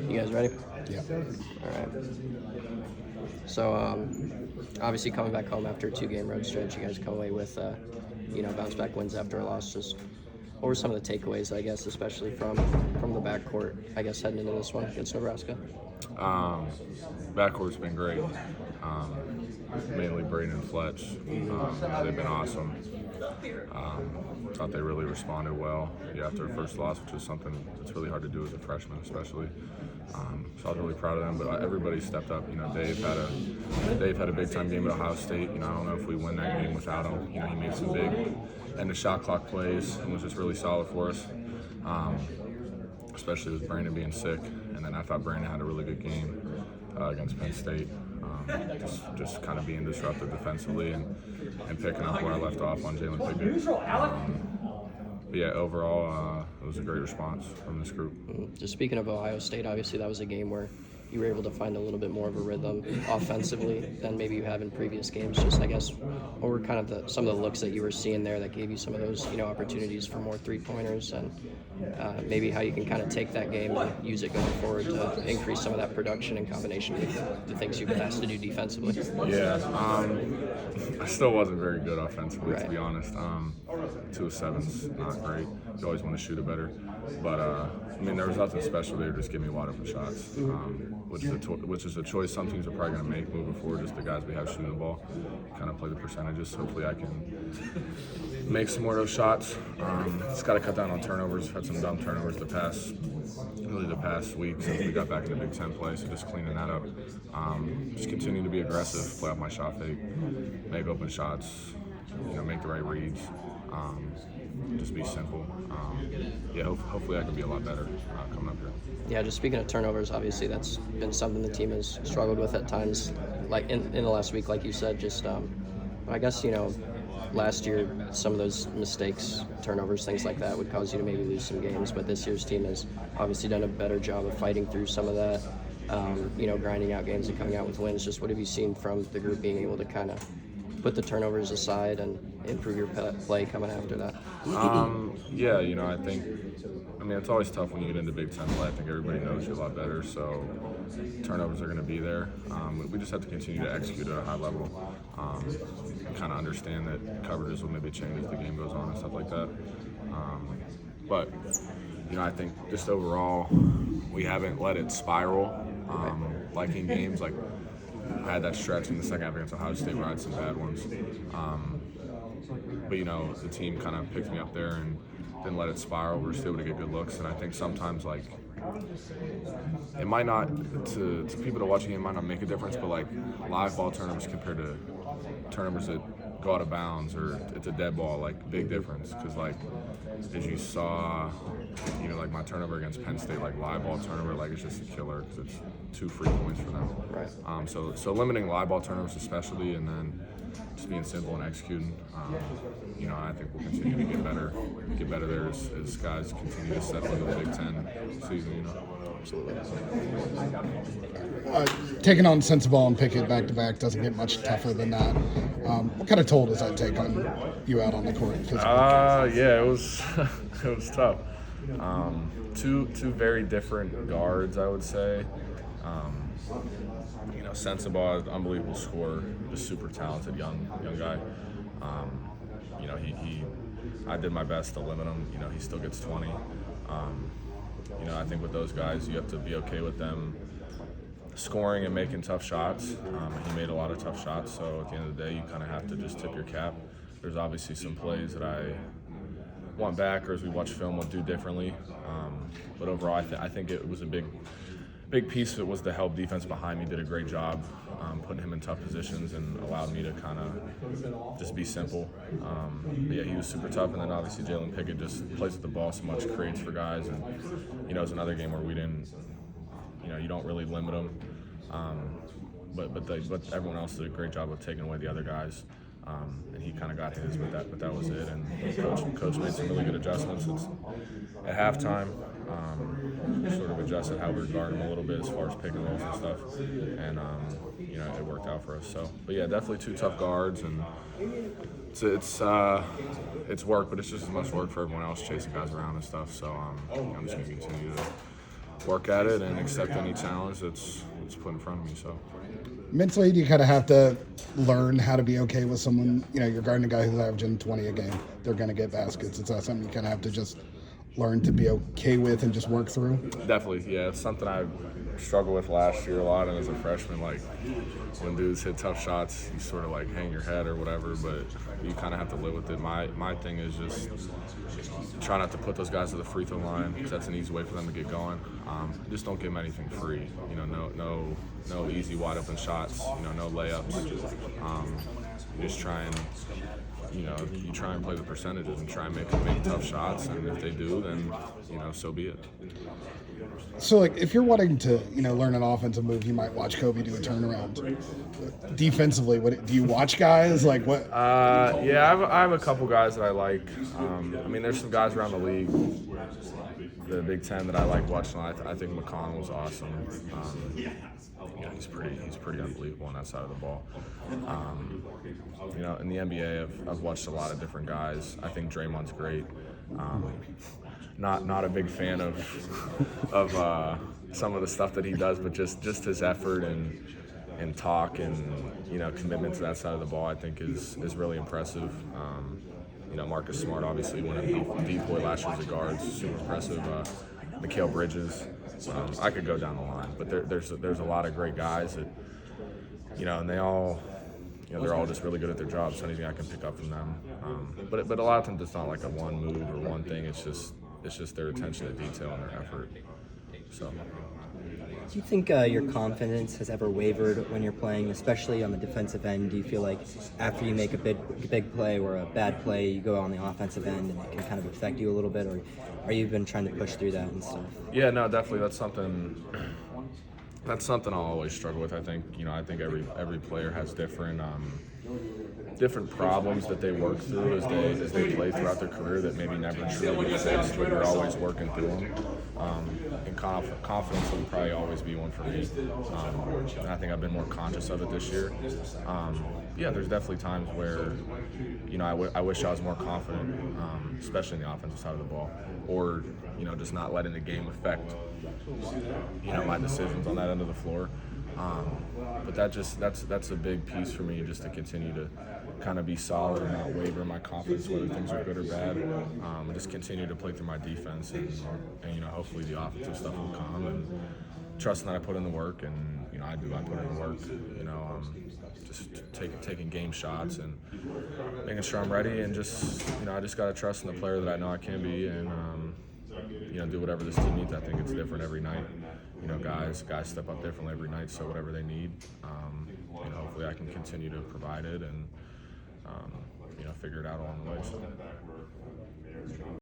You guys ready? Yeah. All right. So, obviously coming back home after a 2-game road stretch, you guys come away with, bounce back wins after a loss. Just what were some of the takeaways, I guess, especially from the backcourt, I guess, heading into this one against Nebraska? Backcourt's been great. Mainly Braden and Fletch. They've been awesome. Thought they really responded well after their first loss, which is something that's really hard to do as a freshman, especially. So I was really proud of them. But everybody stepped up. Dave had a big time game at Ohio State. I don't know if we win that game without him. He made some big end of shot clock plays and was just really solid for us. Especially with Brandon being sick. And then I thought Brandon had a really good game against Penn State. Just kind of being disruptive defensively and picking up where I left off on Jalen Pickett. But yeah, overall, it was a great response from this group. Just speaking of Ohio State, obviously that was a game where you were able to find a little bit more of a rhythm offensively than maybe you have in previous games. Just, I guess, what were kind of some of the looks that you were seeing there that gave you some of those, opportunities for more three-pointers, and maybe how you can kind of take that game and use it going forward to increase some of that production in combination with the things you've been asked to do defensively? Yeah, I still wasn't very good offensively, right. To be honest. 2 of 7's not great. You always want to shoot it better. But, there was nothing special there. Just give me wide open shots, which is a choice some teams are probably going to make moving forward, just the guys we have shooting the ball. Kind of play the percentages. Hopefully I can make some more of those shots. Just got to cut down on turnovers. Had some dumb turnovers the past week since we got back in the Big Ten play, so just cleaning that up. Just continue to be aggressive, play off my shot fake, make open shots, make the right reads. Just be simple. Hopefully I can be a lot better coming up here. Yeah, just speaking of turnovers, obviously that's been something the team has struggled with at times, like in the last week, like you said. Just, I guess, last year some of those mistakes, turnovers, things like that would cause you to maybe lose some games, but this year's team has obviously done a better job of fighting through some of that, grinding out games and coming out with wins. Just what have you seen from the group being able to kind of put the turnovers aside and improve your play coming after that? I think, it's always tough when you get into Big Ten play. I think everybody knows you a lot better, so turnovers are going to be there. We just have to continue to execute at a high level, and kind of understand that coverages will maybe change as the game goes on and stuff like that. But I think just overall, we haven't let it spiral, like in games. Like, I had that stretch in the second half against Ohio State where I had some bad ones. But the team kind of picked me up there and didn't let it spiral. We were still able to get good looks, and I think sometimes, like, it might not, to people to watch a game, it might not make a difference, but like live ball turnovers compared to turnovers that go out of bounds or it's a dead ball, like, big difference. Because, like, as you saw, like my turnover against Penn State, like live ball turnover, like, it's just a killer because it's 2 free points for them. Right. So limiting live ball turnovers especially, and then just being simple and executing. I think we'll continue to get better there as guys continue to settle into the Big Ten season. Absolutely. Taking on Sensabaugh and Pickett back-to-back doesn't get much tougher than that. What kind of toll does that take on you out on the court? It was it was tough. Two very different guards, I would say. Sensabaugh, unbelievable scorer, just super talented young guy. I did my best to limit him. He still gets 20. I think with those guys, you have to be okay with them scoring and making tough shots. He made a lot of tough shots, so at the end of the day, you kind of have to just tip your cap. There's obviously some plays that I want back, or as we watch film, we'll do differently. But overall, I think it was a big piece of it was the help defense behind me did a great job putting him in tough positions and allowed me to kind of just be simple. He was super tough, and then obviously Jalen Pickett just plays with the ball so much, creates for guys, and it was another game where we didn't, you don't really limit them, but everyone else did a great job of taking away the other guys. And he kind of got his, but that was it. And coach made some really good adjustments. At halftime, sort of adjusted how we were guarding him a little bit as far as pick and rolls and stuff, and it worked out for us. So, but yeah, definitely 2 tough guards, and it's work, but it's just as much work for everyone else chasing guys around and stuff. So I'm just gonna continue work at it and accept any challenge that's put in front of me. So Mentally, do you kind of have to learn how to be okay with someone? You're guarding a guy who's averaging 20 a game. They're going to get baskets. It's not something you kind of have to just learn to be okay with and just work through. definitely, yeah, it's something I struggled with last year a lot, and as a freshman, like when dudes hit tough shots, you sort of like hang your head or whatever, but you kind of have to live with it. My thing is just try not to put those guys to the free throw line because that's an easy way for them to get going. Just don't give them anything free. No easy wide open shots. No layups. Just try and you try and play the percentages and try and make tough shots, and if they do, then so be it. So, if you're wanting to, learn an offensive move, you might watch Kobe do a turnaround. Defensively, do you watch guys like what? Yeah, I have a couple guys that I like. There's some guys around the league, the Big Ten, that I like watching. I think McConnell's awesome. He's pretty unbelievable on that side of the ball. In the NBA, I've watched a lot of different guys. I think Draymond's great. Not a big fan of some of the stuff that he does, but just his effort and talk and commitment to that side of the ball, I think is really impressive. Marcus Smart obviously won a decoy last year as a guard, super impressive. Mikal Bridges, I could go down the line, but there's a lot of great guys that and they all. They're all just really good at their jobs, so anything I can pick up from them. But a lot of times it's not like a one move or one thing. It's just their attention to detail and their effort. So. Do you think your confidence has ever wavered when you're playing, especially on the defensive end? Do you feel like after you make a big play or a bad play, you go on the offensive end and it can kind of affect you a little bit, or are you been trying to push through that and stuff? Yeah, no, definitely. That's something I'll always struggle with. I think every player has different problems that they work through as they play throughout their career that maybe never truly get fixed, but you're always working through them. And confidence will probably always be one for me. And I think I've been more conscious of it this year. Yeah, there's definitely times where I wish I was more confident, especially in the offensive side of the ball, or just not letting the game affect my decisions on that end of the floor. But that's a big piece for me, just to continue to kind of be solid and not waver in my confidence, whether things are good or bad. And just continue to play through my defense, and hopefully the offensive stuff will come, and trusting that I put in the work, and I put in the work. Just taking game shots and making sure I'm ready, and just I just gotta trust in the player that I know I can be, and do whatever this team needs. I think it's different every night. Guys step up differently every night, so whatever they need, hopefully I can continue to provide it and figure it out along the way. So.